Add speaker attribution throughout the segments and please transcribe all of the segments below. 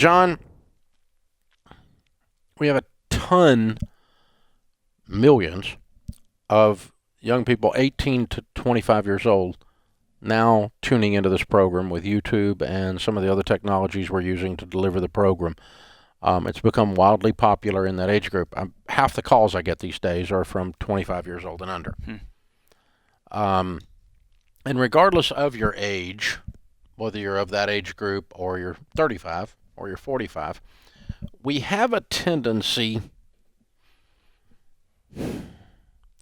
Speaker 1: John, we have a ton, millions of young people 18 to 25 years old now tuning into this program with YouTube and some of the other technologies we're using to deliver the program. It's become wildly popular in that age group. Half the calls I get these days are from 25 years old and under. And regardless of your age, whether you're of that age group or you're 35 or you're 45, we have a tendency,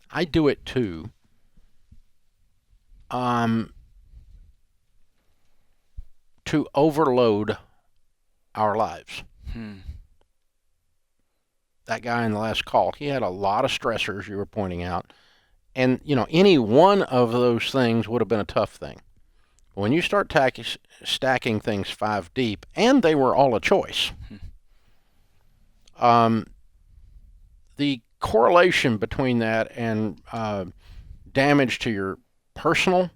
Speaker 1: I do it too, to overload our lives. That guy in the last call, he had a lot of stressors you were pointing out. And, any one of those things would have been a tough thing. When you start stacking things 5 deep, and they were all a choice, the correlation between that and damage to your personal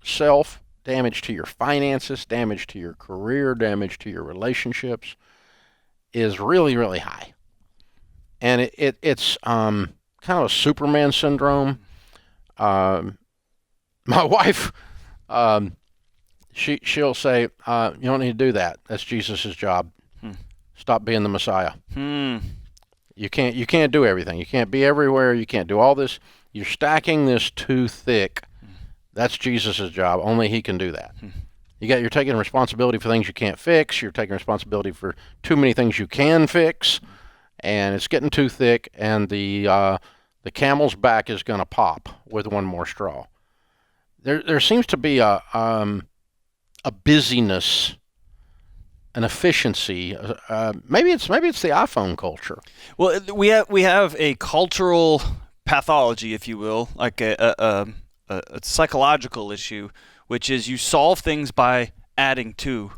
Speaker 1: self, damage to your finances, damage to your career, damage to your relationships is really, really high. And it's kind of a Superman syndrome. My wife, she'll say, you don't need to do that. That's Jesus' job. Stop being the Messiah. You can't do everything. You can't be everywhere. You can't do all this. You're stacking this too thick. That's Jesus' job. Only he can do that. You're taking responsibility for things you can't fix. You're taking responsibility for too many things you can fix, and it's getting too thick, and the camel's back is going to pop with one more straw. There seems to be a busyness, an efficiency. Maybe it's the iPhone culture.
Speaker 2: Well, we have a cultural pathology, if you will, like a psychological issue, which is you solve things by adding to.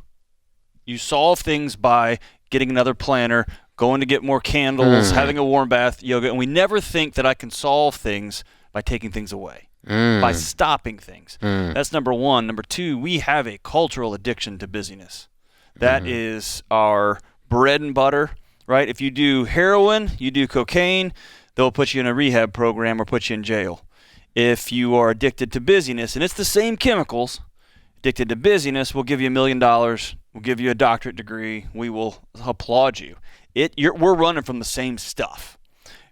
Speaker 2: You solve things by getting another planner, going to get more candles, having a warm bath, yoga, and we never think that I can solve things by taking things away, by stopping things. That's number one. Number two, we have a cultural addiction to busyness. That is our bread and butter, right? If you do heroin, you do cocaine, they'll put you in a rehab program or put you in jail. If you are addicted to busyness, and it's the same chemicals, addicted to busyness, we'll give you $1 million, we'll give you a doctorate degree, we will applaud you. We're running from the same stuff.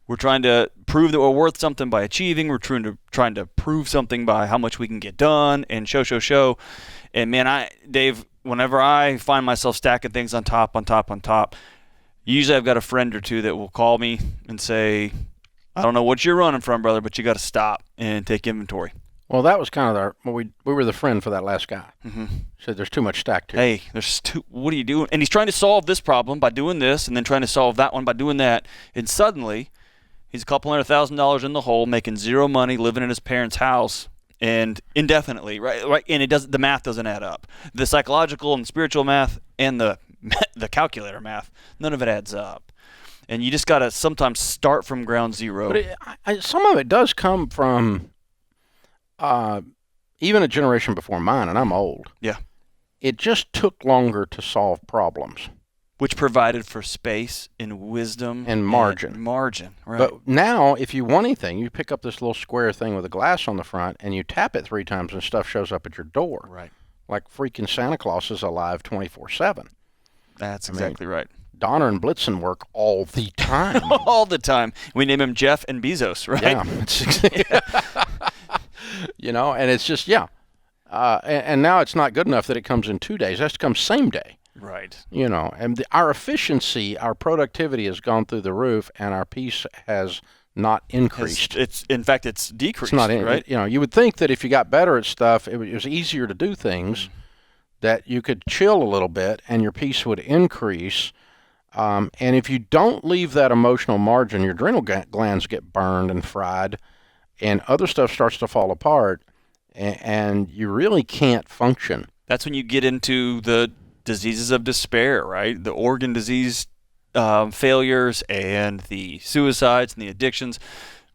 Speaker 2: We're trying to prove that we're worth something by achieving. We're trying to prove something by how much we can get done and show. And man, Dave, whenever I find myself stacking things on top, usually I've got a friend or two that will call me and say, I don't know what you're running from, brother, but you got to stop and take inventory.
Speaker 1: Well, that was kind of we were the friend for that last guy. Said there's too much stacked here.
Speaker 2: Hey, what are you doing? And he's trying to solve this problem by doing this, and then trying to solve that one by doing that. And suddenly, he's a couple $100,000 in the hole, making zero money, living in his parents' house, and indefinitely, right? And the math doesn't add up. The psychological and spiritual math and the calculator math, none of it adds up. And you just got to sometimes start from ground zero.
Speaker 1: But some of it does come from even a generation before mine, and I'm old.
Speaker 2: Yeah.
Speaker 1: It just took longer to solve problems.
Speaker 2: Which provided for space and wisdom.
Speaker 1: And margin.
Speaker 2: Right.
Speaker 1: But now, if you want anything, you pick up this little square thing with a glass on the front, and you tap it 3 times, and stuff shows up at your door.
Speaker 2: Right.
Speaker 1: Like freaking Santa Claus is alive 24/7.
Speaker 2: That's exactly right.
Speaker 1: Donner and Blitzen work all the time.
Speaker 2: All the time. We name him Jeff and Bezos, right?
Speaker 1: Yeah. And it's just, and now it's not good enough that it comes in 2 days. It has to come same day.
Speaker 2: Right.
Speaker 1: And our efficiency, our productivity has gone through the roof, and our peace has not increased.
Speaker 2: In fact, it's decreased,
Speaker 1: it's not,
Speaker 2: right?
Speaker 1: You would think that if you got better at stuff, it was easier to do things, that you could chill a little bit and your peace would increase. And if you don't leave that emotional margin, your adrenal glands get burned and fried, and other stuff starts to fall apart, and you really can't function.
Speaker 2: That's when you get into the diseases of despair, right? The organ disease failures and the suicides and the addictions.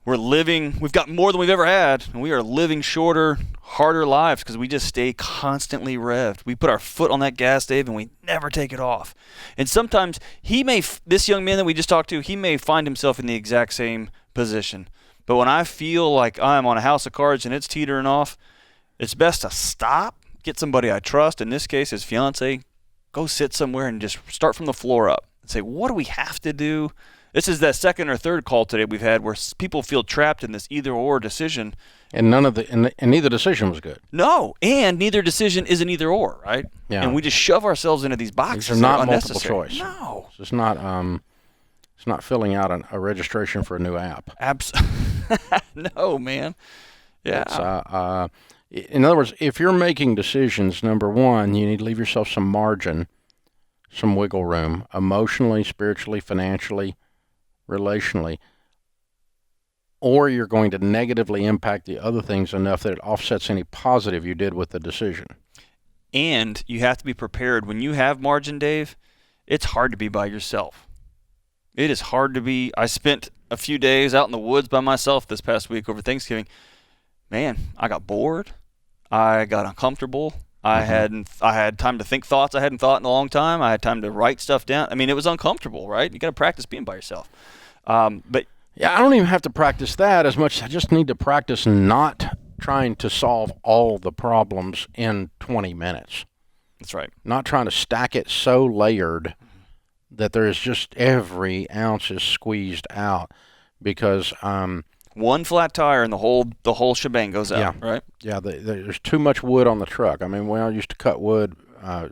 Speaker 2: we've got more than we've ever had, and we are living shorter, harder lives because we just stay constantly revved. We put our foot on that gas, Dave, and we never take it off. And sometimes this young man that we just talked to, he may find himself in the exact same position. But when I feel like I'm on a house of cards and it's teetering off, it's best to stop, get somebody I trust, in this case his fiance, go sit somewhere and just start from the floor up and say, what do we have to do? This is that second or third call today we've had where people feel trapped in this either-or decision.
Speaker 1: And neither decision was good.
Speaker 2: No, and neither decision is an either-or, right?
Speaker 1: Yeah.
Speaker 2: And we just shove ourselves into these boxes.
Speaker 1: These are not
Speaker 2: unnecessary.
Speaker 1: multiple choice.
Speaker 2: No.
Speaker 1: It's not filling out a registration for a new app.
Speaker 2: No, man. Yeah.
Speaker 1: In other words, if you're making decisions, number one, you need to leave yourself some margin, some wiggle room, emotionally, spiritually, financially, relationally, or you're going to negatively impact the other things enough that it offsets any positive you did with the decision.
Speaker 2: And you have to be prepared. When you have margin, Dave, it's hard to be by yourself. It is hard to be. I spent a few days out in the woods by myself this past week over Thanksgiving. Man, I got bored. I got uncomfortable. I had time to think thoughts I hadn't thought in a long time. I had time to write stuff down. I mean, it was uncomfortable, right? You got to practice being by yourself. But
Speaker 1: yeah, I don't even have to practice that as much. I just need to practice not trying to solve all the problems in 20 minutes.
Speaker 2: That's right.
Speaker 1: Not trying to stack it so layered that there's just every ounce is squeezed out because
Speaker 2: one flat tire and the whole shebang goes out, right?
Speaker 1: Yeah, there's too much wood on the truck. I mean, when I used to cut wood,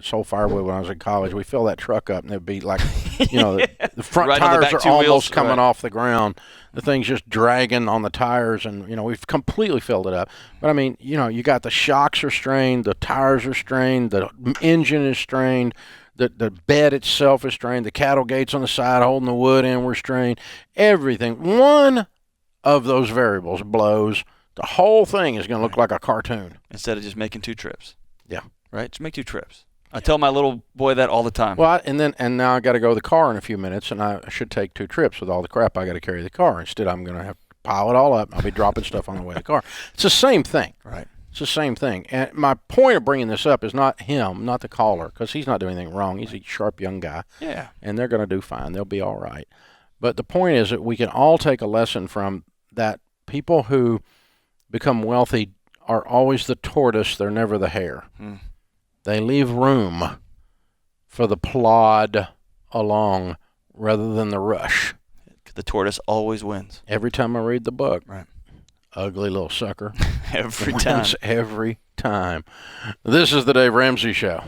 Speaker 1: soul firewood when I was in college, we fill that truck up and it'd be like, the front
Speaker 2: right
Speaker 1: tires are almost
Speaker 2: wheels,
Speaker 1: coming
Speaker 2: right.
Speaker 1: off the ground. The thing's just dragging on the tires and, we've completely filled it up. But I mean, you got the shocks are strained, the tires are strained, the engine is strained, the bed itself is strained, the cattle gates on the side holding the wood in were strained, everything. One of those variables blows, the whole thing is going to look like a cartoon.
Speaker 2: Instead of just making 2 trips.
Speaker 1: Yeah.
Speaker 2: Right? Just make 2 trips. I tell my little boy that all the time.
Speaker 1: Well, and now I got to go to the car in a few minutes, and I should take 2 trips with all the crap I got to carry the car. Instead, I'm going to have to pile it all up. I'll be dropping stuff on the way to the car. It's the same thing.
Speaker 2: Right.
Speaker 1: It's the same thing. And my point of bringing this up is not him, not the caller, because he's not doing anything wrong. He's a sharp young guy.
Speaker 2: Yeah.
Speaker 1: And they're going to do fine. They'll be all right. But the point is that we can all take a lesson from that. People who become wealthy are always the tortoise. They're never the hare. They leave room for the plod along rather than the rush.
Speaker 2: The tortoise always wins.
Speaker 1: Every time I read the book.
Speaker 2: Right.
Speaker 1: Ugly little sucker.
Speaker 2: Every time.
Speaker 1: Every time. This is the Dave Ramsey Show.